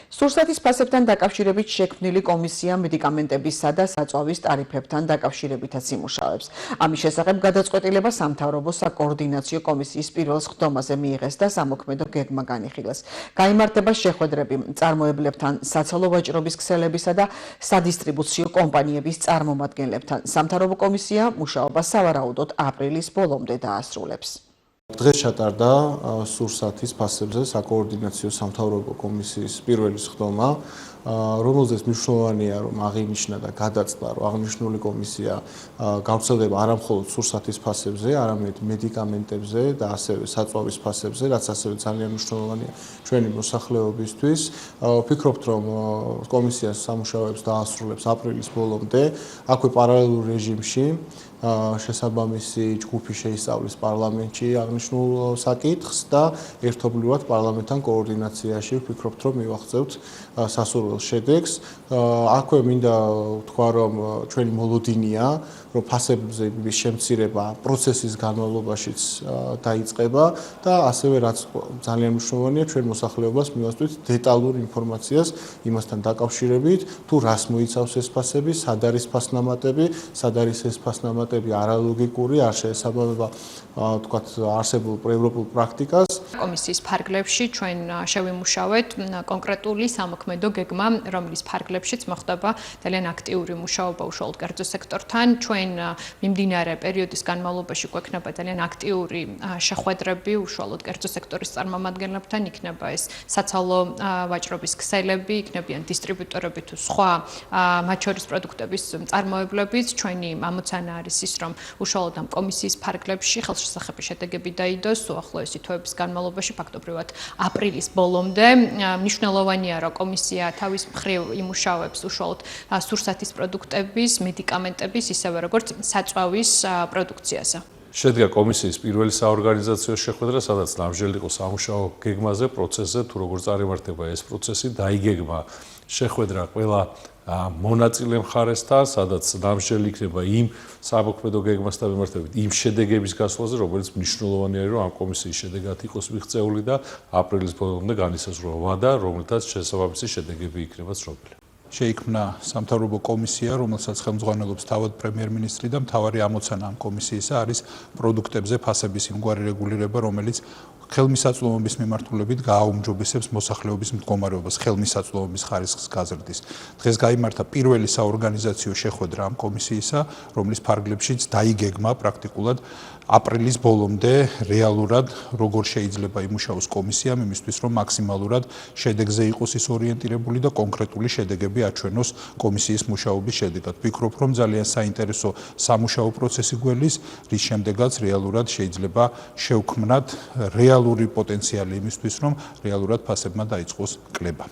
სურსათის ფასებთან დაკავშირებით შექმნილი კომისია მედიკამენტებისა და საწვავის ტარიფებთან დაკავშირებითაც იმუშავებს. ამის შესახებ გადაწყვეტილება სამთავრობო საკოორდინაციო კომისიის პირველ სხდომაზე მიიღეს და სამოქმედო გეგმა განიხილეს. გაიმართება შეხვედრები მწარმოებლებთან, საცალო ვაჭრობის ქსელებისა და სადისტრიბუციო კომპანიების წარმომადგენლებთან. სამთავრობო კომისია მუშაობას სავარაუდოდ აპრილის ბოლომდე დაასრულებს. დღეს ჩატარდა სურსათის ფასებზე საკოორდინაციო სამთავრობო კომისიის პირველი სხდომა, რომელზეც მნიშვნელოვანია, რომ აღინიშნა და გადაწყდა, რომ აღნიშნული კომისია გავრცელდება არა მხოლოდ სურსათის ფასებზე, არამედ მედიკამენტებზე და ასევე საწვავის ფასებზე, რაც ასევე ძალიან მნიშვნელოვანია ჩვენი მოსახლეობისთვის. ვფიქრობთ, რომ კომისია სამუშაოებს დაასრულებს აპრილის ბოლომდე, აქვე პარალელურ რეჟიმში შესაბამისი ჯგუფი შეისწავლის პარლამენტში აღნიშნულ საკითხს და ერთობლივად პარლამენტთან კოორდინაციაში ვფიქრობთ, რომ მივახცევთ სასურველ შედეგს. აქვე მინდა ვთქვა, რომ ჩვენი მოლოდინია, რომ ფასებზე შემცირება პროცესის განმავლობაშიც დაიწყება და ასევე რაც ძალიან მნიშვნელოვანია, ჩვენ მოსახლეობას მივაწვდით დეტალურ ინფორმაციას იმასთან დაკავშირებით, თუ რას მოიცავს ეს ფასები, სად არის ფასნამატები, სად არის ეს ფასნამატები არალოგიკური, არ შეესაბამება თქვათ არსებულ ევროპულ პრაქტიკას. კომისიის ფარგლებში ჩვენ შევიმუშავეთ კონკრეტული სამოქმედო გეგმა, რომლის ფარგლებშიც მოხდება ძალიან აქტიური მუშაობა უშუალოდ კერძო სექტორთან. ჩვენ მიმდინარე პერიოდის განმავლობაში გვექნება ძალიან აქტიური შეხვედრები უშუალოდ კერძო სექტორის წარმომადგენლებთან, იქნება ეს საცალო ვაჭრობის ქსელები, იქნებიან დისტრიბუტორები თუ სხვა მათ შორის პროდუქტების მწარმოებლებიც. ჩვენი ამოცანა არის ის, რომ უშუალოდ ამ კომისიის ფარგლებში ხელშესახები შედეგები დაიდოს უახლოესი თვეების განმავლობაში, ფაქტობრივად აპრილის ბოლომდე. მნიშვნელოვანია, რომ კომისია თავის მხრივ იმუშავებს უშუალოდ სურსათის პროდუქტების, მედიკამენტების, ისევე როგორც საწვავის პროდუქციაზე. შედგა კომისიის პირველი საორგანიზაციო შეხვედრა, სადაც ნამჟელი იყო სამუშაო გეგმაზე, პროცესზე, თუ როგორ წარიმართება ეს პროცესი, დაიგეგმა შეხვედრა ყველა მონაწილე მხარესთან, სადაც ნამჟელი იქნება იმ სამოქმედო გეგმასთან მიმართებით, იმ შედეგების გასვლაზე, რომელიც მნიშვნელოვანია, რომ ამ კომისიის შედეგად იყოს მიღწეული და აპრილის ბოლომდე განისაზღვრა ვადა, რომელთაც შესაბამისი შედეგები იქნება ცნობილი. შეიქმნა სამთავრობო კომისია, რომელსაც ხელმძღვანელობს თავად პრემიერ-მინისტრი და მთავარი ამოცანა ამ კომისიისა არის პროდუქტებზე ფასების იმგვარი რეგულირება, რომელიც ხელმისაწვდომობის მიმართულებით გააუმჯობესებს მოსახლეობის მდგომარეობას, ხელმისაწვდომობის ხარისხის გაზრდის. დღეს გაიმართა პირველი საორგანიზაციო შეხვედრა ამ კომისიისა, რომლის ფარგლებშიც დაიგეგმა პრაქტიკულად აპრილის ბოლომდე რეალურად როგორ შეიძლება იმუშაოს კომისია, იმისთვის რომ მაქსიმალურად შედეგზე იყოს ის ორიენტირებული და კონკრეტული შედეგები აჩვენოს კომისიის მუშაობის შედეგად. ვფიქრობ, რომ ძალიან საინტერესო სამუშაო პროცესი გველის, რის შემდეგაც რეალურად შეიძლება შევქმნათ რეალური პოტენციალი იმისთვის, რომ რეალურად ფასებმა დაიწყოს კლება.